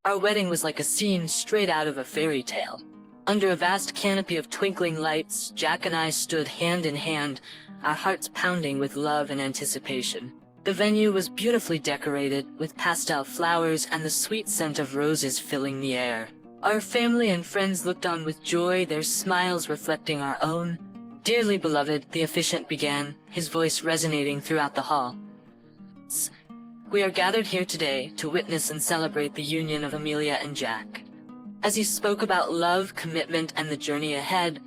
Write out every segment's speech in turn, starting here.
Our wedding was like a scene straight out of a fairy tale. Under a vast canopy of twinkling lights, Jack and I stood hand in hand, our hearts pounding with love and anticipation. The venue was beautifully decorated, with pastel flowers and the sweet scent of roses filling the air. Our family and friends looked on with joy, their smiles reflecting our own. "Dearly beloved," the officiant began, his voice resonating throughout the hall. "We are gathered here today to witness and celebrate the union of Amelia and Jack." As he spoke about love, commitment, and the journey ahead,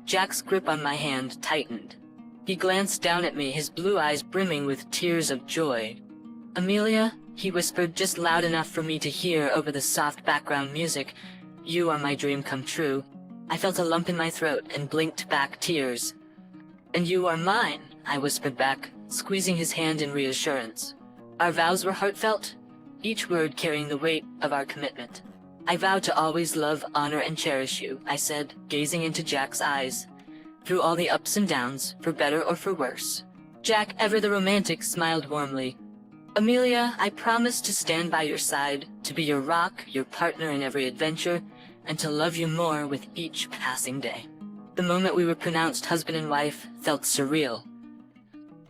Jack's grip on my hand tightened. He glanced down at me, his blue eyes brimming with tears of joy. "Amelia," he whispered just loud enough for me to hear over the soft background music, "you are my dream come true." I felt a lump in my throat and blinked back tears. "And you are mine," I whispered back, squeezing his hand in reassurance. Our vows were heartfelt, each word carrying the weight of our commitment. "I vow to always love, honor, and cherish you," I said, gazing into Jack's eyes. "Through all the ups and downs, for better or for worse." Jack, ever the romantic, smiled warmly. "Amelia, I promise to stand by your side, to be your rock, your partner in every adventure, and to love you more with each passing day." The moment we were pronounced husband and wife felt surreal.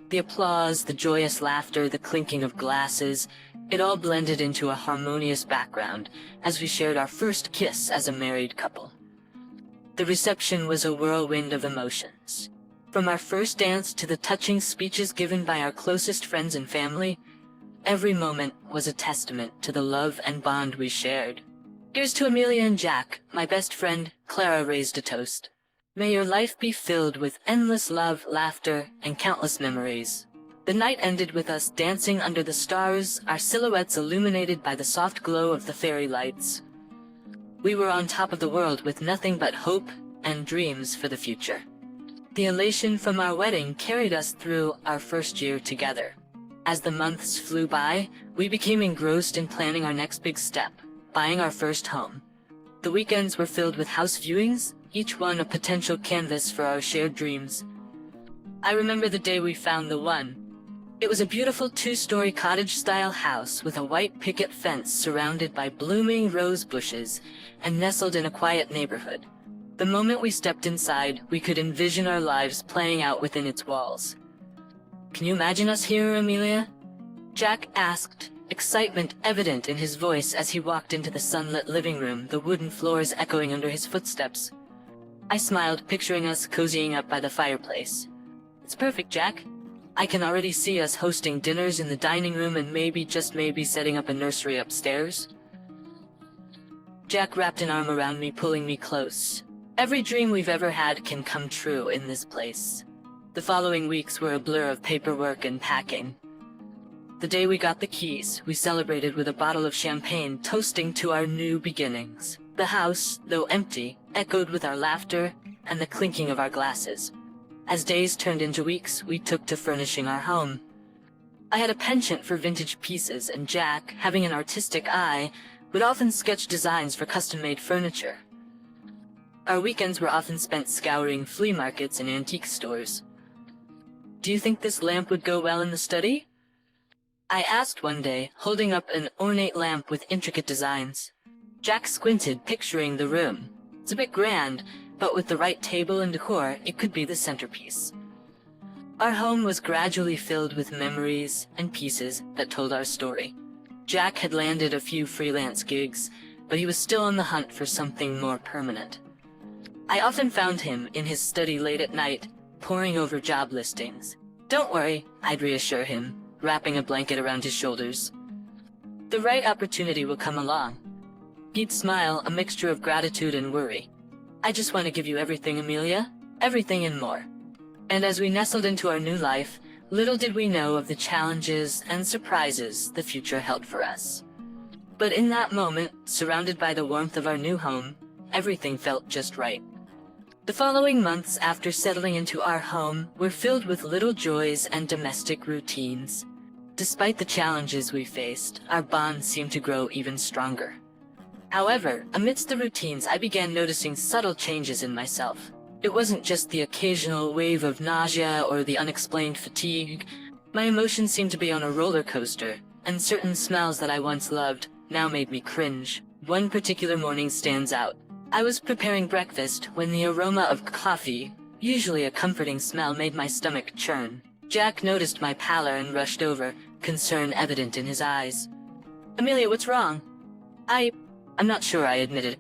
The applause, the joyous laughter, the clinking of glasses, it all blended into a harmonious background as we shared our first kiss as a married couple. The reception was a whirlwind of emotions. From our first dance to the touching speeches given by our closest friends and family, every moment was a testament to the love and bond we shared. "Here's to Amelia and Jack," my best friend, Clara, raised a toast. "May your life be filled with endless love, laughter, and countless memories." The night ended with us dancing under the stars, our silhouettes illuminated by the soft glow of the fairy lights. We were on top of the world with nothing but hope and dreams for the future. The elation from our wedding carried us through our first year together. As the months flew by, we became engrossed in planning our next big step, buying our first home. The weekends were filled with house viewings, each one a potential canvas for our shared dreams. I remember the day we found the one. It was a beautiful 2-story cottage-style house with a white picket fence surrounded by blooming rose bushes and nestled in a quiet neighborhood. The moment we stepped inside, we could envision our lives playing out within its walls. "Can you imagine us here, Amelia?" Jack asked, excitement evident in his voice as he walked into the sunlit living room, the wooden floors echoing under his footsteps. I smiled, picturing us cozying up by the fireplace. "It's perfect, Jack. I can already see us hosting dinners in the dining room and maybe, just maybe, setting up a nursery upstairs." Jack wrapped an arm around me, pulling me close. "Every dream we've ever had can come true in this place." The following weeks were a blur of paperwork and packing. The day we got the keys, we celebrated with a bottle of champagne, toasting to our new beginnings. The house, though empty, echoed with our laughter and the clinking of our glasses. As days turned into weeks, we took to furnishing our home. I had a penchant for vintage pieces, and Jack, having an artistic eye, would often sketch designs for custom-made furniture. Our weekends were often spent scouring flea markets and antique stores. "Do you think this lamp would go well in the study?" I asked one day, holding up an ornate lamp with intricate designs. Jack squinted, picturing the room. "It's a bit grand, but with the right table and decor, it could be the centerpiece." Our home was gradually filled with memories and pieces that told our story. Jack had landed a few freelance gigs, but he was still on the hunt for something more permanent. I often found him in his study late at night, poring over job listings. "Don't worry," I'd reassure him, wrapping a blanket around his shoulders. "The right opportunity will come along." He'd smile, a mixture of gratitude and worry. "I just want to give you everything, Amelia. Everything and more." And as we nestled into our new life, little did we know of the challenges and surprises the future held for us. But in that moment, surrounded by the warmth of our new home, everything felt just right. The following months after settling into our home were filled with little joys and domestic routines. Despite the challenges we faced, our bond seemed to grow even stronger. However, amidst the routines, I began noticing subtle changes in myself. It wasn't just the occasional wave of nausea or the unexplained fatigue. My emotions seemed to be on a roller coaster, and certain smells that I once loved now made me cringe. One particular morning stands out. I was preparing breakfast when the aroma of coffee, usually a comforting smell, made my stomach churn. Jack noticed my pallor and rushed over, concern evident in his eyes. "Amelia, what's wrong?" I'm not sure," I admitted.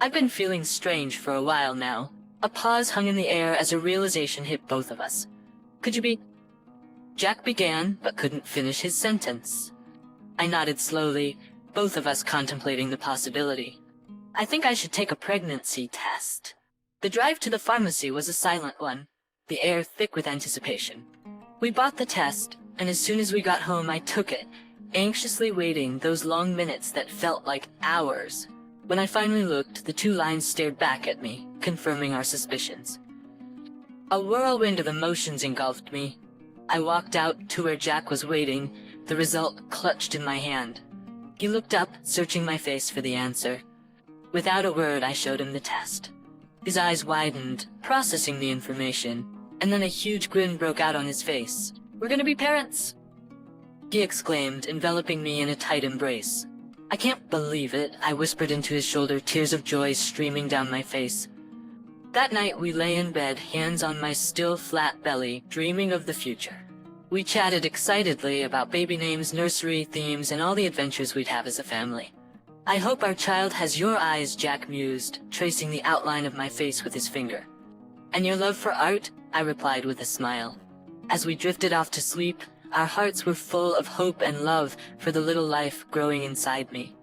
"I've been feeling strange for a while now." A pause hung in the air as a realization hit both of us. "Could you be—" Jack began, but couldn't finish his sentence. I nodded slowly, both of us contemplating the possibility. "I think I should take a pregnancy test." The drive to the pharmacy was a silent one, the air thick with anticipation. We bought the test, and as soon as we got home I took it, anxiously waiting those long minutes that felt like hours. When I finally looked, the 2 lines stared back at me, confirming our suspicions. A whirlwind of emotions engulfed me. I walked out to where Jack was waiting, the result clutched in my hand. He looked up, searching my face for the answer. Without a word, I showed him the test. His eyes widened, processing the information, and then a huge grin broke out on his face. "We're gonna be parents!" he exclaimed, enveloping me in a tight embrace. "I can't believe it," I whispered into his shoulder, tears of joy streaming down my face. That night we lay in bed, hands on my still flat belly, dreaming of the future. We chatted excitedly about baby names, nursery themes, and all the adventures we'd have as a family. "I hope our child has your eyes," Jack mused, tracing the outline of my face with his finger. "And your love for art," I replied with a smile. As we drifted off to sleep, our hearts were full of hope and love for the little life growing inside me.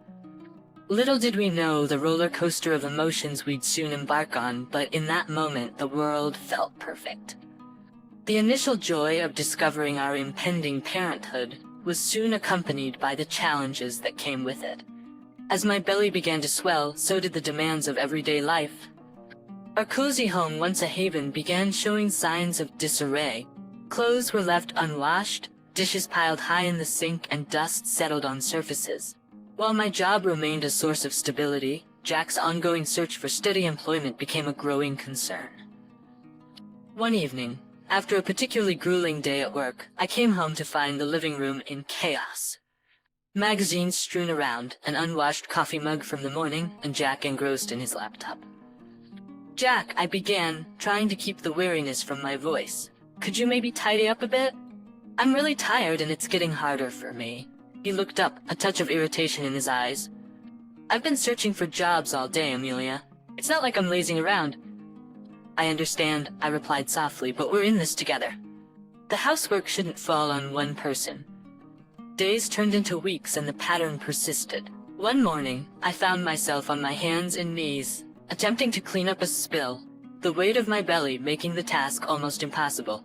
Little did we know the roller coaster of emotions we'd soon embark on, but in that moment the world felt perfect. The initial joy of discovering our impending parenthood was soon accompanied by the challenges that came with it. As my belly began to swell, so did the demands of everyday life. Our cozy home, once a haven, began showing signs of disarray. Clothes were left unwashed, dishes piled high in the sink, and dust settled on surfaces. While my job remained a source of stability, Jack's ongoing search for steady employment became a growing concern. One evening, after a particularly grueling day at work, I came home to find the living room in chaos. Magazines strewn around, an unwashed coffee mug from the morning, and Jack engrossed in his laptop. "Jack," I began, trying to keep the weariness from my voice. "Could you maybe tidy up a bit? I'm really tired and it's getting harder for me." He looked up, a touch of irritation in his eyes. "I've been searching for jobs all day, Amelia. It's not like I'm lazing around." "I understand," I replied softly, "but we're in this together. The housework shouldn't fall on one person." Days turned into weeks and the pattern persisted. One morning, I found myself on my hands and knees, attempting to clean up a spill, the weight of my belly making the task almost impossible.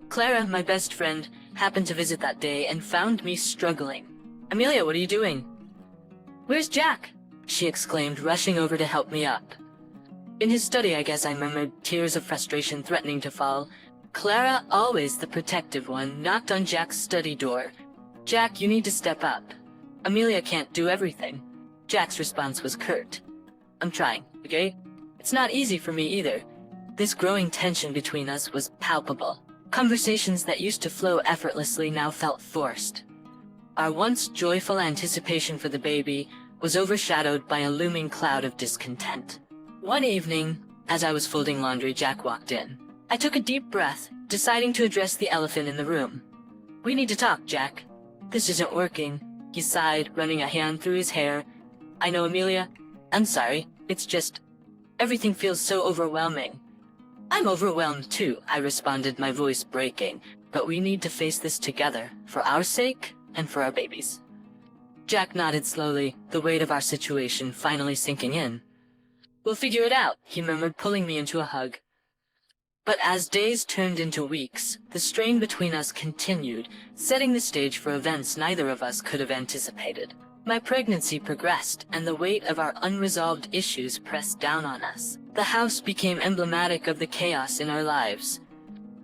Clara, my best friend, happened to visit that day and found me struggling. "Amelia, what are you doing?" "Where's Jack?" she exclaimed, rushing over to help me up. "In his study, I guess," I murmured, tears of frustration threatening to fall. Clara, always the protective one, knocked on Jack's study door. "Jack, you need to step up. Amelia can't do everything." Jack's response was curt. "I'm trying, okay? It's not easy for me either." This growing tension between us was palpable. Conversations that used to flow effortlessly now felt forced. Our once joyful anticipation for the baby was overshadowed by a looming cloud of discontent. One evening, as I was folding laundry, Jack walked in. I took a deep breath, deciding to address the elephant in the room. "We need to talk, Jack. This isn't working," he sighed, running a hand through his hair. "I know, Amelia. I'm sorry. It's just, everything feels so overwhelming." "I'm overwhelmed too," I responded, my voice breaking. "But we need to face this together, for our sake and for our babies." Jack nodded slowly, the weight of our situation finally sinking in. "We'll figure it out," he murmured, pulling me into a hug. But as days turned into weeks, the strain between us continued, setting the stage for events neither of us could have anticipated. My pregnancy progressed, and the weight of our unresolved issues pressed down on us. The house became emblematic of the chaos in our lives.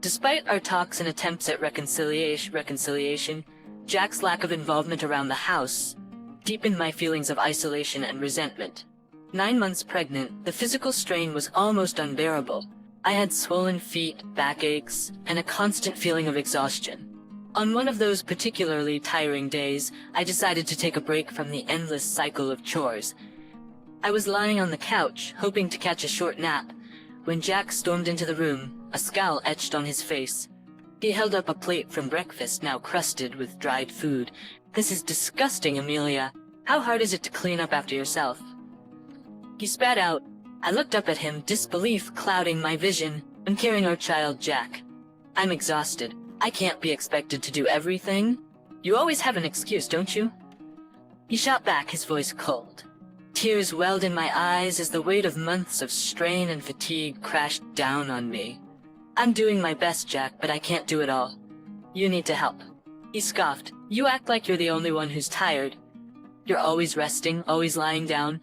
Despite our talks and attempts at reconciliation, Jack's lack of involvement around the house deepened my feelings of isolation and resentment. 9 months pregnant, the physical strain was almost unbearable. I had swollen feet, backaches, and a constant feeling of exhaustion. On one of those particularly tiring days, I decided to take a break from the endless cycle of chores. I was lying on the couch, hoping to catch a short nap, when Jack stormed into the room, a scowl etched on his face. He held up a plate from breakfast, now crusted with dried food. "This is disgusting, Amelia. How hard is it to clean up after yourself?" He spat out. I looked up at him, disbelief clouding my vision. "I'm carrying our child, Jack. I'm exhausted. I can't be expected to do everything. You always have an excuse, don't you?" He shot back, his voice cold. Tears welled in my eyes as the weight of months of strain and fatigue crashed down on me. "I'm doing my best, Jack, but I can't do it all. You need to help." He scoffed. "You act like you're the only one who's tired. You're always resting, always lying down.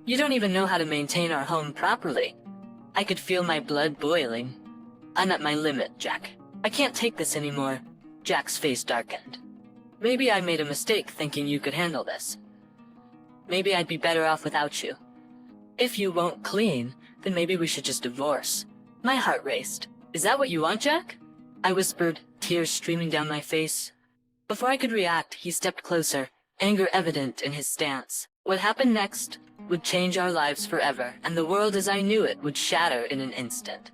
You don't even know how to maintain our home properly." I could feel my blood boiling. "I'm at my limit, Jack. I can't take this anymore." Jack's face darkened. "Maybe I made a mistake thinking you could handle this. Maybe I'd be better off without you. If you won't clean, then maybe we should just divorce." My heart raced. "Is that what you want, Jack?" I whispered, tears streaming down my face. Before I could react, he stepped closer, anger evident in his stance. What happened next would change our lives forever, and the world as I knew it would shatter in an instant.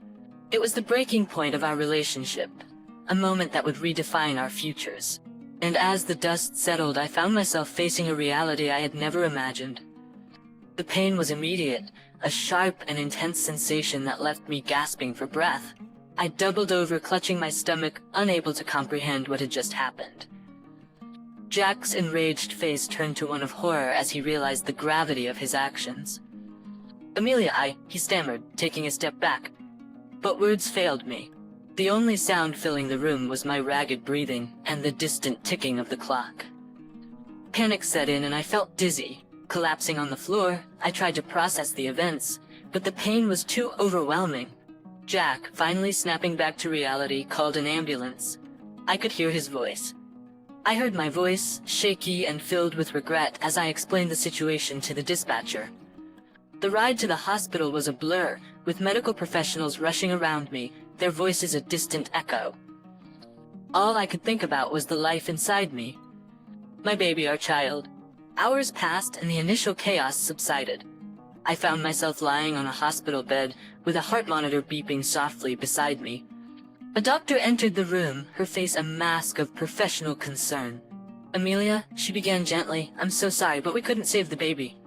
It was the breaking point of our relationship, a moment that would redefine our futures. And as the dust settled, I found myself facing a reality I had never imagined. The pain was immediate, a sharp and intense sensation that left me gasping for breath. I doubled over, clutching my stomach, unable to comprehend what had just happened. Jack's enraged face turned to one of horror as he realized the gravity of his actions. "Amelia, he stammered, taking a step back. But words failed me. The only sound filling the room was my ragged breathing and the distant ticking of the clock. Panic set in and I felt dizzy. Collapsing on the floor, I tried to process the events, but the pain was too overwhelming. Jack, finally snapping back to reality, called an ambulance. I could hear his voice. I heard my voice, shaky and filled with regret, as I explained the situation to the dispatcher. The ride to the hospital was a blur, with medical professionals rushing around me, their voices a distant echo. All I could think about was the life inside me. My baby, our child. Hours passed and the initial chaos subsided. I found myself lying on a hospital bed, with a heart monitor beeping softly beside me. A doctor entered the room, her face a mask of professional concern. "Amelia," she began gently, "I'm so sorry, but we couldn't save the baby."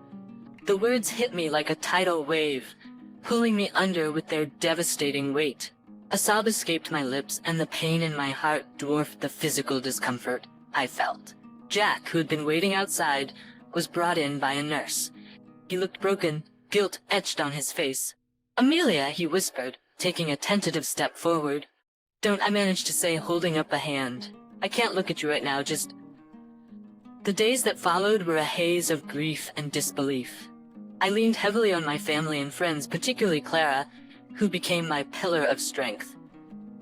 The words hit me like a tidal wave, pulling me under with their devastating weight. A sob escaped my lips, and the pain in my heart dwarfed the physical discomfort I felt. Jack, who had been waiting outside, was brought in by a nurse. He looked broken, guilt etched on his face. "Amelia," he whispered, taking a tentative step forward. "Don't," I managed to say, holding up a hand. "I can't look at you right now, just..." The days that followed were a haze of grief and disbelief. I leaned heavily on my family and friends, particularly Clara, who became my pillar of strength.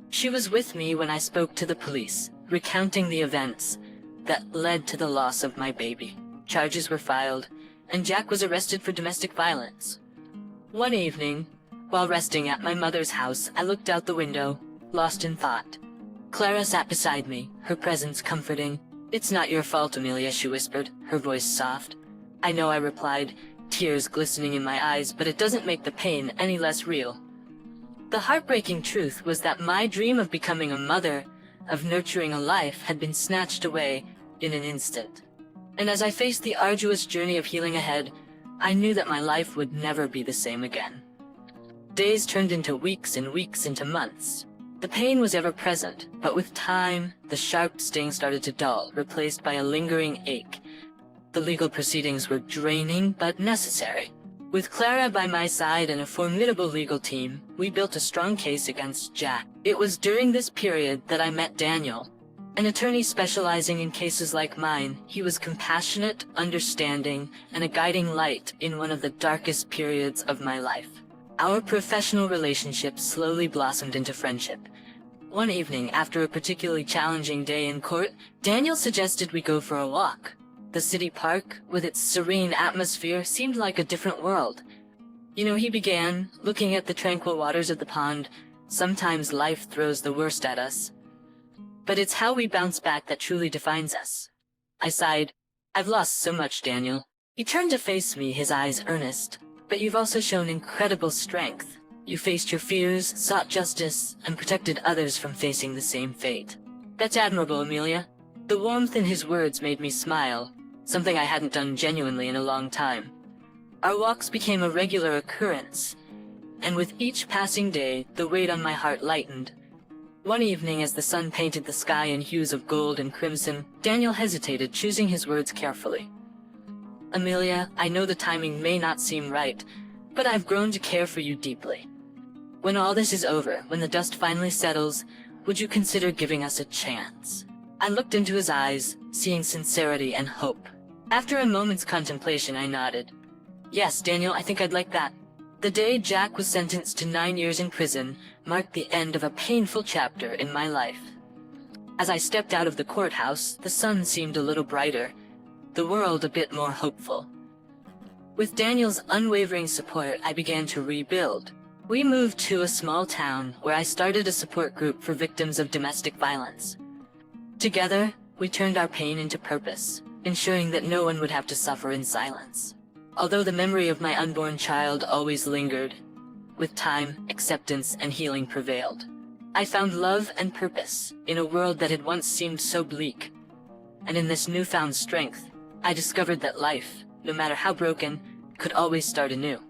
She was with me when I spoke to the police, recounting the events that led to the loss of my baby. Charges were filed, and Jack was arrested for domestic violence. One evening, while resting at my mother's house, I looked out the window, lost in thought. Clara sat beside me, her presence comforting. "It's not your fault, Amelia," she whispered, her voice soft. "I know," I replied, tears glistening in my eyes, "but it doesn't make the pain any less real." The heartbreaking truth was that my dream of becoming a mother, of nurturing a life, had been snatched away in an instant. And as I faced the arduous journey of healing ahead, I knew that my life would never be the same again. Days turned into weeks and weeks into months. The pain was ever present, but with time, the sharp sting started to dull, replaced by a lingering ache. The legal proceedings were draining, but necessary. With Clara by my side and a formidable legal team, we built a strong case against Jack. It was during this period that I met Daniel, an attorney specializing in cases like mine. He was compassionate, understanding, and a guiding light in one of the darkest periods of my life. Our professional relationship slowly blossomed into friendship. One evening, after a particularly challenging day in court, Daniel suggested we go for a walk. The city park, with its serene atmosphere, seemed like a different world. He began, looking at the tranquil waters of the pond. "Sometimes life throws the worst at us." But it's how we bounce back that truly defines us. I sighed. I've lost so much, Daniel. He turned to face me, his eyes earnest. But you've also shown incredible strength. You faced your fears, sought justice, and protected others from facing the same fate. That's admirable, Amelia. The warmth in his words made me smile, something I hadn't done genuinely in a long time. Our walks became a regular occurrence, and with each passing day, the weight on my heart lightened. One evening, as the sun painted the sky in hues of gold and crimson, Daniel hesitated, choosing his words carefully. Amelia, I know the timing may not seem right, but I've grown to care for you deeply. When all this is over, when the dust finally settles, would you consider giving us a chance? I looked into his eyes, seeing sincerity and hope. After a moment's contemplation, I nodded. Yes, Daniel, I think I'd like that. The day Jack was sentenced to 9 years in prison marked the end of a painful chapter in my life. As I stepped out of the courthouse, the sun seemed a little brighter, the world a bit more hopeful. With Daniel's unwavering support, I began to rebuild. We moved to a small town where I started a support group for victims of domestic violence. Together, we turned our pain into purpose, ensuring that no one would have to suffer in silence. Although the memory of my unborn child always lingered, with time, acceptance, and healing prevailed. I found love and purpose in a world that had once seemed so bleak. And in this newfound strength, I discovered that life, no matter how broken, could always start anew.